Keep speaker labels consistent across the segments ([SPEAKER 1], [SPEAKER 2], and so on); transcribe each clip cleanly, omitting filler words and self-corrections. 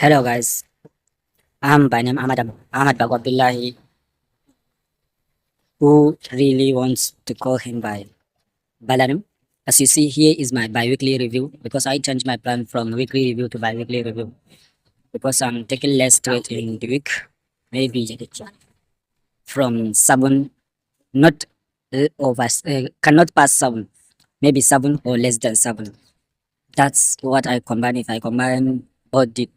[SPEAKER 1] Hello guys, I'm by name Ahmad Bagwabillahi, who really wants to call him by Balanim. As you see, here is my bi-weekly review because I changed my plan from weekly review to bi-weekly review because I'm taking less straight in the week, maybe from 7, not cannot pass 7, maybe 7 or less than 7. That's what I combine. If I combine both the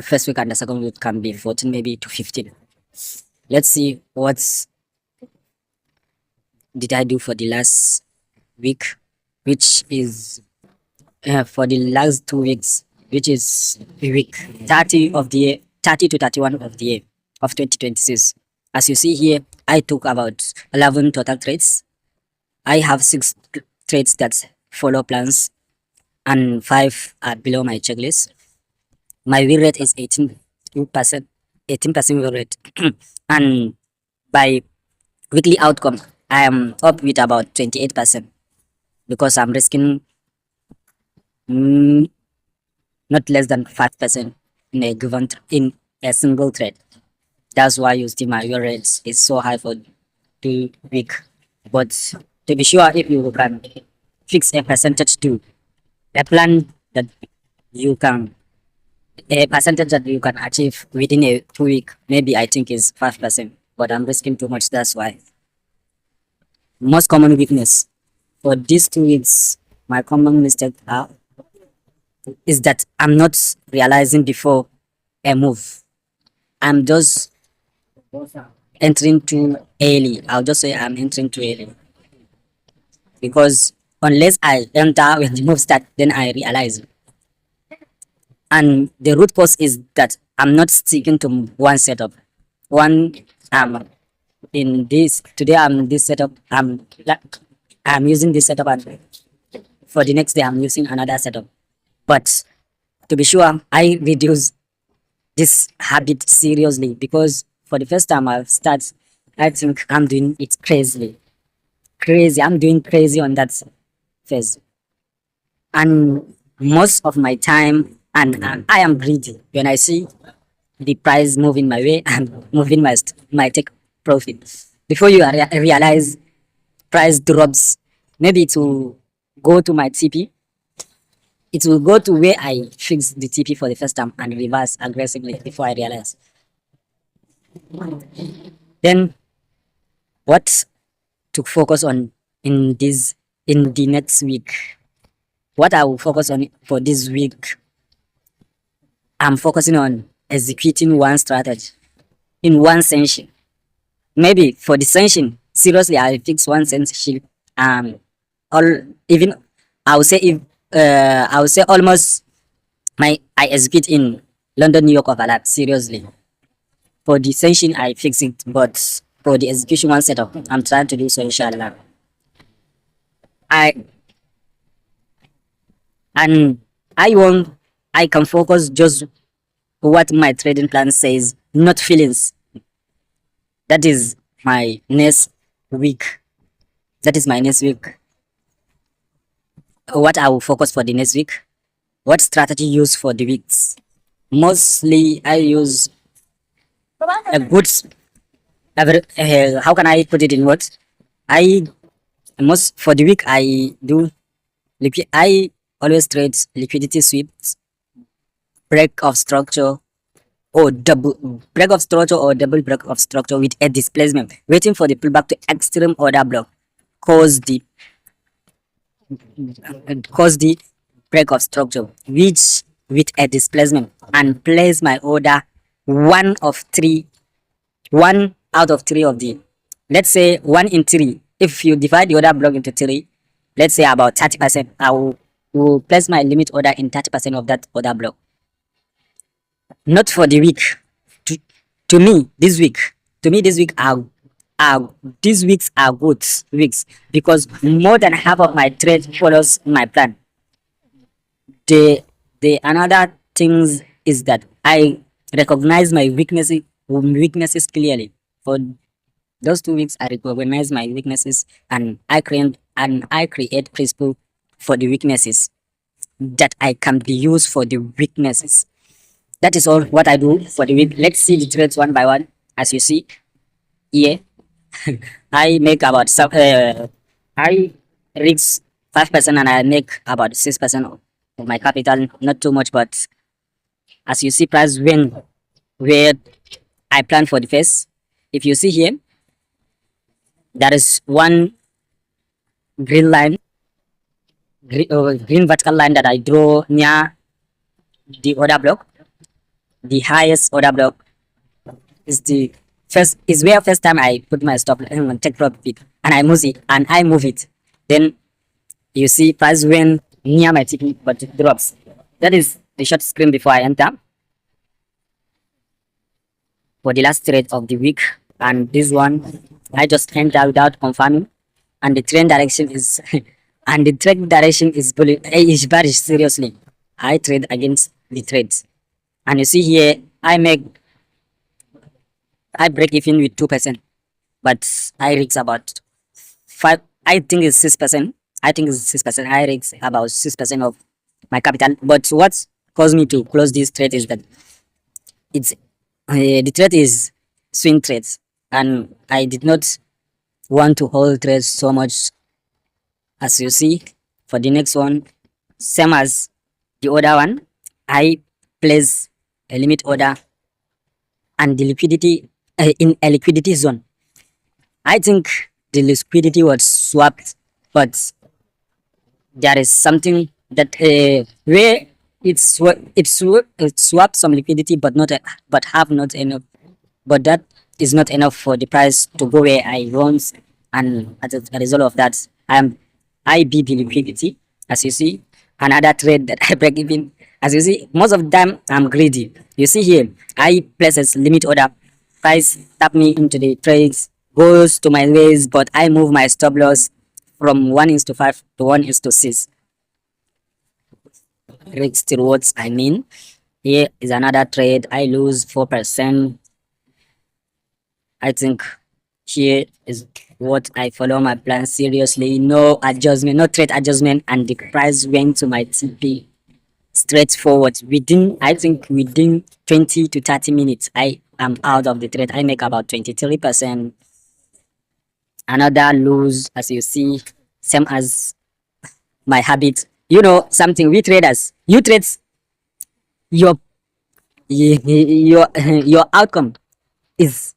[SPEAKER 1] first week and the second week can be 14, maybe to 15. Let's see what's did I do for the last week, which is for the last 2 weeks, which is week 30 of the year, 30 to 31 of the year of 2026. As you see here, I took about 11 total trades. I have 6 trades that follow plans and 5 are below my checklist. My win rate is 18%, 18% win rate. And by weekly outcome, I am up with about 28% because I'm risking mm, not less than 5% in a in a single trade. That's why you see my win rate is so high for 2 week. But to be sure, if you can fix a percentage to a plan that you can a percentage that you can achieve within a 2 week, maybe I think is 5%. But I'm risking too much. That's why. Most common weakness for these 2 weeks, my common mistake is that I'm not realizing before a move. I'm just entering too early. I'll just say I'm entering too early because unless I enter when the move start, then I realize. And the root cause is that I'm not sticking to one setup. One in this today I'm in this setup. I'm using this setup, and for the next day I'm using another setup. But to be sure, I reduce this habit seriously because for the first time I've started, I think I'm doing it crazily. Crazy. I'm doing crazy on that phase. And most of my time, and I am greedy. When I see the price moving my way, I'm moving my take profit. Before you realize price drops, maybe it will go to my TP. It will go to where I fix the TP for the first time and reverse aggressively before I realize. Then what to focus on in the next week? What I will focus on for this week, I'm focusing on executing one strategy in one session. Maybe for the session, seriously, I fix one session. All even I would say if I would say almost I execute in London, New York overlap. Seriously, for the session I fix it, but for the execution one setup, I'm trying to do so. Inshallah, I and I want I can focus just what my trading plan says, not feelings. That is my next week. That is my next week. What I will focus for the next week. What strategy use for the weeks? Mostly I use a good how can I put it in words? I most for the week I do I always trade liquidity sweeps, break of structure, or double break of structure or double break of structure with a displacement, waiting for the pullback to extreme order block, cause the cause the break of structure, which with a displacement, and place my order one of three, one out of three of the, let's say 1 in 3. If you divide the order block into 3, let's say about 30%, will place my limit order in 30% of that order block. Not for the week. To, to me, this week, to me, this week are these weeks are good weeks because more than half of my trade follows my plan. The another things is that I recognize my weaknesses clearly. For those 2 weeks, I recognize my weaknesses and I create principle for the weaknesses that I can be used for the weaknesses. That is all what I do for the week. Let's see the trades one by one. As you see here, I make about I risk 5% and I make about 6% of my capital. Not too much, but as you see, price when where I plan for the first. If you see here, there is one green line, green vertical line that I draw near the order block. The highest order block is the first time I put my stop take profit and I move it. Then you see price when near my tipping but it drops. That is the short screen before I enter for the last trade of the week. And this one I just enter without confirming, and the trend direction is and the trend direction is is bearish. Seriously, I trade against the trades, and you see here I break even with 2%, but I risk about five. I think it's 6%. I think it's 6%. I risk about 6% of my capital. But what caused me to close this trade is that it's the trade is swing trades, and I did not want to hold trades so much. As you see for the next one, same as the other one, I place a limit order and the liquidity in a liquidity zone. I think the liquidity was swapped, but there is something that where it swapped some liquidity, but but have not enough. But that is not enough for the price to go where I want, and as a result of that, I beat the liquidity. As you see, another trade that I break even. As you see, most of the time I'm greedy. You see here, I place a limit order. Price tap me into the trades, goes to my ways, but I move my stop loss from 1:5 to 1:6. Risk to rewards, I mean. Here is another trade. I lose 4%. I think here is what I follow my plan seriously. No adjustment, no trade adjustment, and the price went to my TP straightforward. I think within 20 to 30 minutes, I am out of the trade. I make about 23%. Another lose, as you see, same as my habit. You know something, we traders, you trades, your your outcome is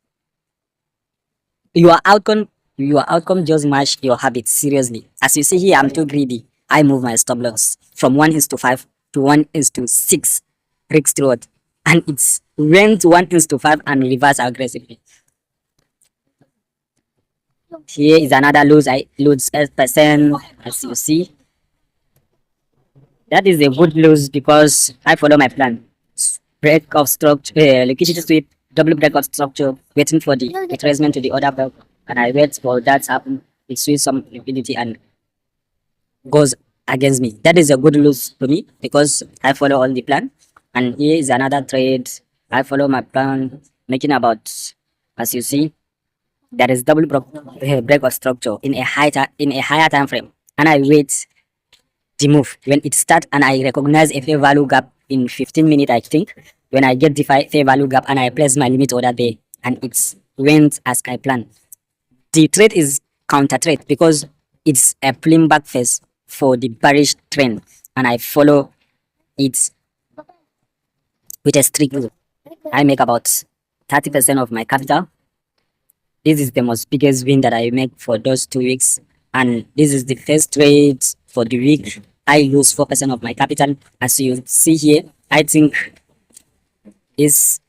[SPEAKER 1] your outcome just match your habit. Seriously, as you see here, I'm too greedy. I move my stop loss from 1:5 to 1:6 risk reward, and it's went 1:5 and reverse aggressively. Here is another lose. I lose 8%. As you see, that is a good lose because I follow my plan. Break of structure, liquidity sweep, double break of structure, waiting for the retracement to the order block, and I wait for that to happen. It sweeps some liquidity and goes against me. That is a good lose to me because I follow all the plan. And here is another trade. I follow my plan, making about, as you see, there is double break of structure in a higher time frame, and I wait the move when it starts, and I recognize a fair value gap in 15 minutes. I think when I get the fair value gap and I place my limit order there, and it's went as I planned. The trade is counter trade because it's a pulling back phase for the bearish trend, and I follow it with a strict rule. I make about 30% of my capital. This is the most biggest win that I make for those 2 weeks, and this is the first trade for the week. I lose 4% of my capital. As you see here, I think is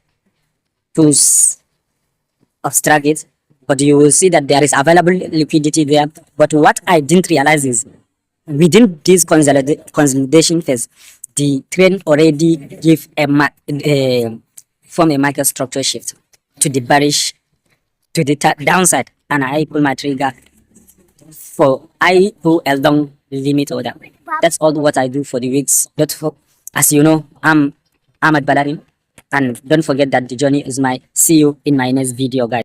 [SPEAKER 1] to abstract it, but you will see that there is available liquidity there. But what I didn't realize is within this consolidation phase, the trend already give form a market structure shift to the bearish, to the downside, and I pull my trigger for I pull a long limit order. That's all what I do for the weeks. As you know, I'm Ahmad Balarin, and don't forget that the journey is my. See you in my next video, guys.